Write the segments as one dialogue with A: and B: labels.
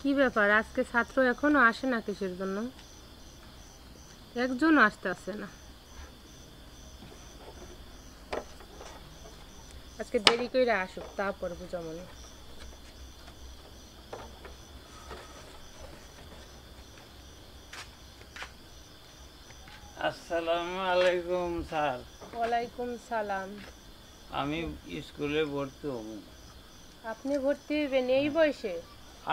A: কি ব্যাপার, আজকে ছাত্র এখনো আসে না কিসের জন্য? একজন আসতে আসে না, আজকে দেরি করে আসুক, তারপর বুঝা মনে।
B: আসসালামু আলাইকুম স্যার।
A: ওয়ালাইকুম সালাম।
B: আমি স্কুলে ভর্তি হব।
A: আপনি ভর্তি হইবেন এই বয়সে?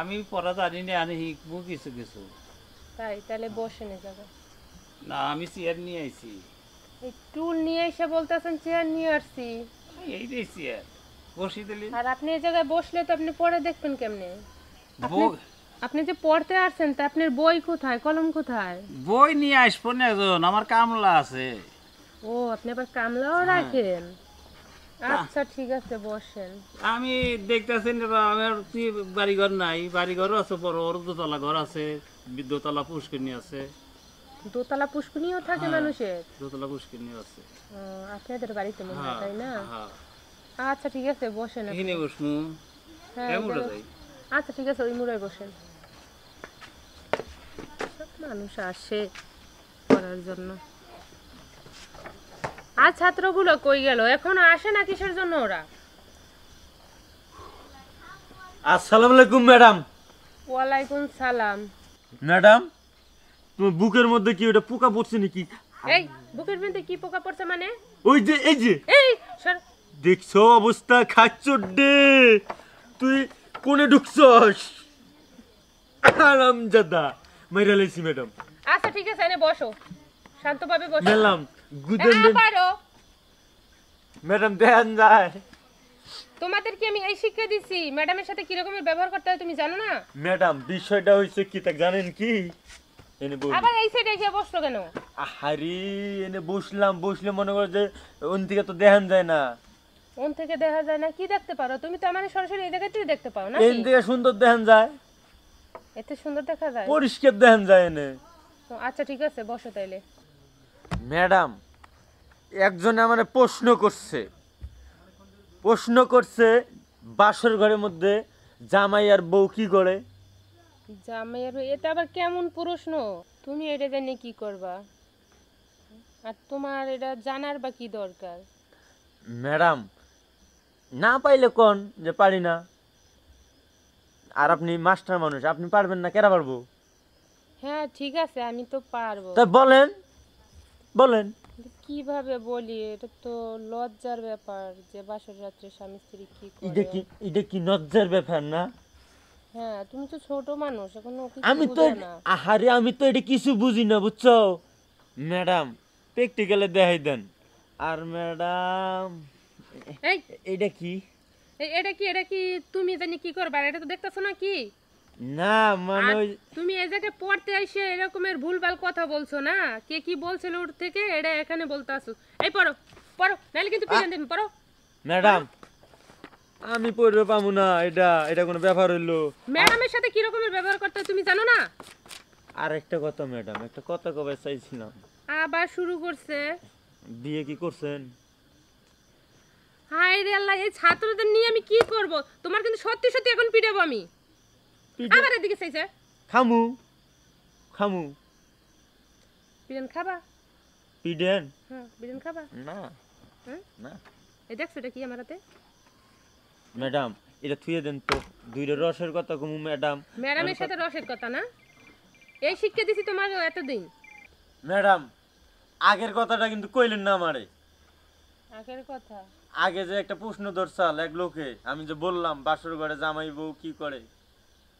B: আমি পড়া জানি না, আমি শিখবো কিছু কিছু।
A: তাই তাহলে বসেন এই জায়গায়।
B: না, আমি চেয়ার নিয়ে আইছি।
A: এই টুল নিয়ে এসে বলতেছেন চেয়ার নিয়ে আসছি।
B: এই যে চেয়ার বসি দিলি।
A: আর আপনি এই জায়গায় বসলে তো আপনি পড়ে দেখবেন কেমনে? আপনি যে পড়তে আসছেন তা আপনার বই কোথায়, কলম কোথায়?
B: বই নিয়ে আসবো না, একজন আমার কামলা আছে।
A: ও, আপনি আবার কামলাও রাখেন? আচ্ছা ঠিক আছে, বসেন।
B: আমি দেখতেছি আমার বাড়িঘর নাই, বাড়িঘরও আছে, বড় বড় দোতলা ঘর আছে, দোতলা পুষ্করণী আছে।
A: দোতলা পুষ্করণীও থাকে মানুষের?
B: দোতলা পুষ্করণী আছে।
A: আপনাদের বাড়িতে মনে হয়, তাই না?
B: হ্যাঁ।
A: আচ্ছা ঠিক আছে, বসেন।
B: এখানে বসমু?
A: হ্যাঁ, আচ্ছা ঠিক আছে, ওই মুড়ায় বসেন। সব মানুষ আসে পড়ার জন্য। আর ছাত্রগুলো কই গেল? এখনো আসে না কিসের জন্য ওরা?
C: আসসালামু আলাইকুম ম্যাডাম।
A: ওয়ালাইকুম সালাম।
C: ম্যাডাম, তোমার বুকের মধ্যে কি ওটা পোকা পড়ছে নাকি?
A: এই বুকের মধ্যে কি পোকা পড়ছে মানে?
C: ওই যে এই যে
A: এই সর।
C: দেখছো অবস্থা, খাচ্চড্ডে তুই কোনে ঢুকছস? আরামজাদা মাইরা লাইছি ম্যাডাম।
A: আচ্ছা ঠিক আছে, এনে বসো, শান্তভাবে বসো।
C: ম্যাডাম গুদেন ম্যাডাম দেন যায়।
A: তোমাদের কি আমি এই শিক্ষা দিছি ম্যাডামের সাথে কি রকমের ব্যবহার করতে হয় তুমি জানো না?
C: ম্যাডাম বিষয়টা হইছে কি তা জানেন কি? এনে বল।
A: আবার এই সাইডে এসে বসলো কেন?
C: আহারি এনে বসলে মনে করো যে ওন থেকে তো দেখান যায় না।
A: ওন থেকে দেখা যায় না? কি দেখতে পারো তুমি? তো আমার সরাসরি এই জায়গাতেই দেখতে পাও না?
C: এন থেকে সুন্দর দেখান যায়,
A: এতে সুন্দর দেখা যায়,
C: পরিষ্কার দেখান যায় এনে।
A: আচ্ছা ঠিক আছে, বসো তাইলে।
C: ম্যাডাম, একজনে আমারে প্রশ্ন করছে বাসর ঘরের মধ্যে জামাই আর বউ কি করে?
A: জামাইয়ের এটা আবার কেমন প্রশ্ন? তুমি এটা জানি কি করবা? আর তোমার এটা জানার বা কি দরকার?
C: ম্যাডাম, না পাইলে কোন যে পারি না। আর আপনি মাস্টার মানুষ, আপনি পারবেন না, কেরা পারবো?
A: হ্যাঁ ঠিক আছে, আমি তো পারবো।
C: তা বলেন বলেন।
A: কিভাবে বলি? এটা তো লজ্জার ব্যাপার যে বাসর রাত্রে স্বামী স্ত্রী কি
C: এটা
A: করে।
C: এটা কি লজ্জার ব্যাপার না?
A: হ্যাঁ, তুমি তো ছোট মানুষ, এখনো কিছু
C: আমি তো
A: বুঝো না।
C: আহারে আমি তো এটা কিছু বুঝি না, বুঝছো ম্যাডাম? প্র্যাকটিক্যালে দেখাই দেন। আর ম্যাডাম
A: এই
C: এটা কি?
A: এটা কি তুমি জানি কি করবা? এটা তো দেখতেছো না কি?
C: না মানে
A: আর তুমি এই জায়গায় পড়তে এসে এরকমের ভুলভাল কথা বলছো না? কে কি বলছিল ওর থেকে এটা এখানে বলতে আসো? এই পড়ো পড়ো, নাহলে কিন্তু পিছন দিন, পড়ো।
C: ম্যাডাম আমি পড়বে পাবো না, এটা কোনো ব্যাপার হইলো?
A: ম্যাডামের সাথে কি রকমের ব্যবহার করতে হয় তুমি জানো না?
C: আর একটা কথা ম্যাডাম, একটা কথা কবে চাইছিলাম।
A: আবার শুরু করছে।
C: বিয়ে কি করছেন?
A: হায় রে আল্লাহ, এই ছাত্রদের নিয়ে আমি কি করব? তোমার কিন্তু সত্যি সত্যি এখন পিটাবো আমি। আবার এদিকে চাইছে।
C: খামু
A: বিরিয়ানি খাবা?
C: পিডেন
A: হ্যাঁ, বিরিয়ানি খাবা
C: না?
A: হ্যাঁ
C: না
A: এই দেখছো এটা কি আমার হাতে?
C: ম্যাডাম এটা থুয়ে দেন তো, দুইটা রসের কথা কমু ম্যাডাম।
A: ম্যাডামের সাথে রসের কথা না? এই শিক্ষা দিছি তোমার এতদিন।
C: ম্যাডাম আগের কথাটা কিন্তু কইলেন না আমারে।
A: আগের কথা?
C: আগে যে একটা প্রশ্ন ধরছাল এক লোকে, আমি যে বললাম বাসর ঘরে জামাই বউ কি করে,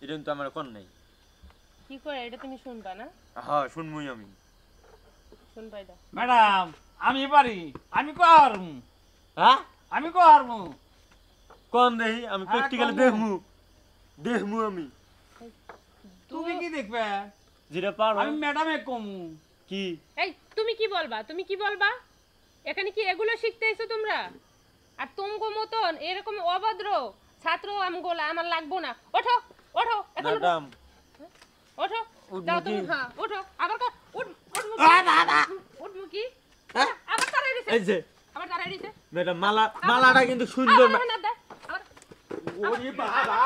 C: এটা কিন্তু আমার কোন নাই।
A: কি করে এটা তুমি শুনবা না?
C: হ্যাঁ শুনবই আমি।
A: শুনবা এটা?
B: ম্যাডাম আমি পারি, আমি করমু।
C: হ্যাঁ
B: আমি করমু।
C: কোন দেহি আমি প্র্যাকটিক্যালি দেখমু আমি।
B: তুমি কি দেখবে?
C: যেটা পারো।
B: আমি ম্যাডামে কমু।
C: কি?
A: এই তুমি কি বলবা? তুমি কি বলবা? এখানে কি এগুলো শিখতে এসো তোমরা? আর তুমগো মতন এরকম অভদ্র ছাত্র আমগোলা আমার লাগবো না। ওঠো ওঠো এখন
C: ম্যাডাম
A: ওঠো, যাও তুমি। হ্যাঁ ওঠো, আবার উঠ উঠ উঠ মুকি। আবার দাঁড়াই দিছে,
C: এই যে
A: আবার দাঁড়াই দিছে।
C: ম্যাডাম মালাটা কিন্তু সুন্দর।
A: আবার না দে, আবার
C: ওরে বাবা।